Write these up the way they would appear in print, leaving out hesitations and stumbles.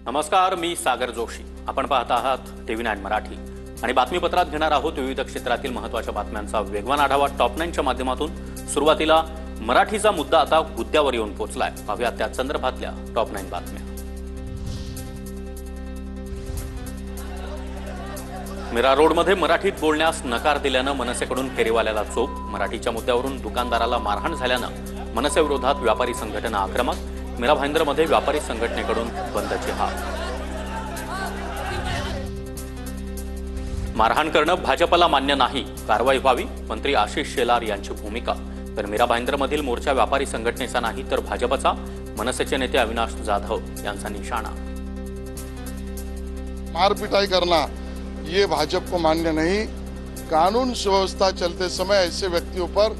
नमस्कार, मी सागर जोशी. आपण पाहत आहात TV9 मराठी आणि बातमीपत्रात घेणार आहोत विविध क्षेत्रातील महत्त्वाच्या बातम्यांचा वेगवान आढावा टॉप 9च्या माध्यमातून. सुरुवातीला मराठीचा मुद्दा आता गुद्द्यावर येऊन पोहोचलाय. पाहूया त्या संदर्भातल्या टॉप 9 बातम्या. मीरा रोडमध्ये मराठीत बोलण्यास नकार दिल्यानं मनसेकडून फेरीवाल्याला चोप. मराठीच्या मुद्द्यावरून दुकानदाराला मारहाण झाल्यानं मनसेविरोधात व्यापारी संघटना आक्रमक. मीरा भाईंदरमध्ये व्यापारी संघटनेकडून बंदची हाक. मारहाण करणं भाजपला मान्य नाही, कारवाई व्हावी, मंत्री आशिष शेलार यांची भूमिका. तर मीरा भाईंदरमधील मोर्चा व्यापारी संघटनेचा नाही तर भाजपचा, मनसेचे नेते अविनाश जाधव यांचा निशाणा. मारपिटाई करना ये भाजपा को मान्य नहीं. कानून सुव्यवस्था चलते समय ऐसे व्यक्तियों पर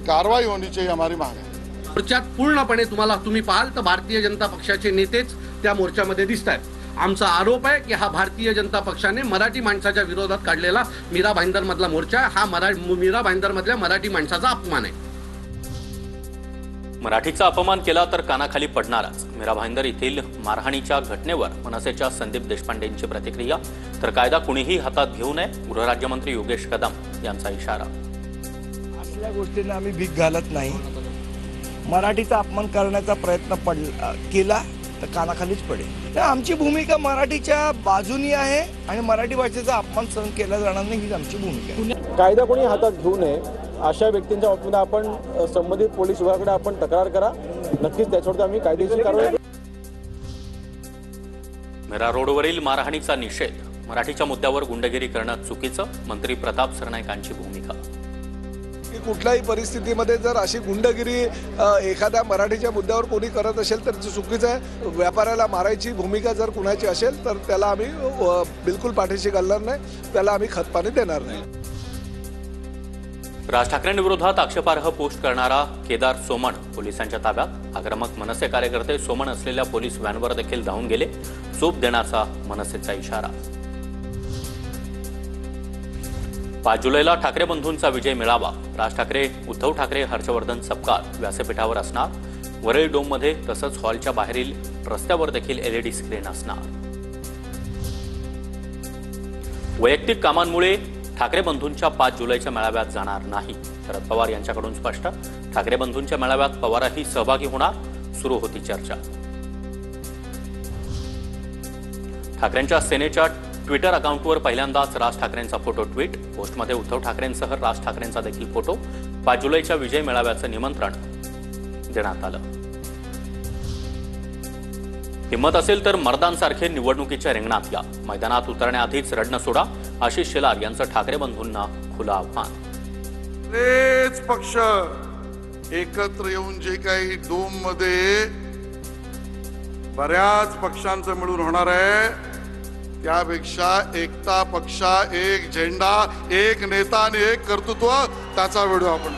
कार्रवाई होनी चाहिए, हमारी मांग है. मोर्चात पूर्णपणे तुम्ही पाहाल तर भारतीय जनता पक्षाचे नेतेच त्या मोर्चामध्ये दिसत आहेत. आमचा आरोप आहे की हा भारतीय जनता पक्षाने मराठी माणसाच्या विरोधात काढलेला मीरा भाईंदर मधला मोर्चा हा मीरा भाईंदर मधल्या मराठी माणसाचा अपमान आहे. मराठीचा अपमान केला तर कानाखाली पडणारच. मीरा भाईंदर येथील मारहाणीच्या घटनेवर मनसेच्या संदीप देशपांडेंची प्रतिक्रिया. तर कायदा कुणीही हातात घेऊ नये, गृहराज्यमंत्री योगेश कदम यांचा इशारा. असल्या गोष्टींना आम्ही भीक घालत नाही. मराठीचा अपमान करण्याचा प्रयत्न केला तर कानाखालीच पडेल. आमची भूमिका मराठीच्या बाजूनी आहे आणि मराठी भाषेचा अपमान सहन केला जाणार नाही, हीच आमची भूमिका आहे. कायदा कोणी हातात घेऊ नये, अशा व्यक्तींच्या बाबतीत आपण संबंधित पोलीस विभागाकडे आपण तक्रार करा. नक्कीच त्याच्यावरती आम्ही कायदेशीर कारवाई. मीरा रोडवरील मारहाणीचा निषेध. मराठीच्या मुद्द्यावर गुंडगिरी करणं चुकीचं, मंत्री प्रताप सरनाईकांची भूमिका. कुठल्याही परिस्थितीमध्ये जर अशी गुंडगिरी एखाद्या मराठीच्या मुद्द्यावर कोणी करत असेल तर चुकीचं आहे. व्यापाऱ्याला मारायची भूमिका जर कुणाची असेल तर त्याला आम्ही बिलकुल पाठीशी घालणार नाही, त्याला आम्ही खतपाणी देणार नाही. राज ठाकरेंविरोधात आक्षेपार्ह पोस्ट करणारा केदार सोमण पोलिसांच्या ताब्यात. आक्रमक मनसे कार्यकर्ते सोमण असलेल्या पोलीस व्हॅनवर देखील धावून गेले. चोप देण्याचा मनसेचा इशारा. 5 जुलैला ठाकरे बंधूंचा विजय मिळावा. राज ठाकरे, उद्धव ठाकरे, हर्षवर्धन सपकाळ व्यासपीठावर असणार. वरळी डोममध्ये तसंच हॉलच्या बाहेरील रस्त्यावर देखील LED स्क्रीन असणार. वैयक्तिक कामांमुळे ठाकरे बंधूंच्या 5 जुलैच्या मेळाव्यात जाणार नाही. शरद पवार यांच्याकडून स्पष्ट. ठाकरे बंधूंच्या मेळाव्यात पवारही सहभागी होणार. सुरू होती चर्चा. ठाकरेंच्या सेनेच्या ट्विटर अकाउंटवर पहिल्यांदाच राज ठाकरेंचा फोटो ट्विट. पोस्टमध्ये उद्धव ठाकरेंसह राज ठाकरेंचा देखील फोटो. 5 जुलैच्या विजय मेळाव्याचं निमंत्रण देण्यात आलं. हिम्मत असेल तर मर्दांसारखे निवडणुकीच्या रिंगणात या. मैदानात उतरण्याआधीच रडणं सोडा. आशिष शेलार यांचं ठाकरे बंधूंना खुलं आव्हान. तेच पक्ष एकत्र येऊन जे काही डोममध्ये बऱ्याच पक्षांचं मिळून होणार आहे त्यापेक्षा एकता पक्षा, एक झेंडा, एक नेता आणि एक कर्तृत्व, त्याचा व्हिडिओ आपण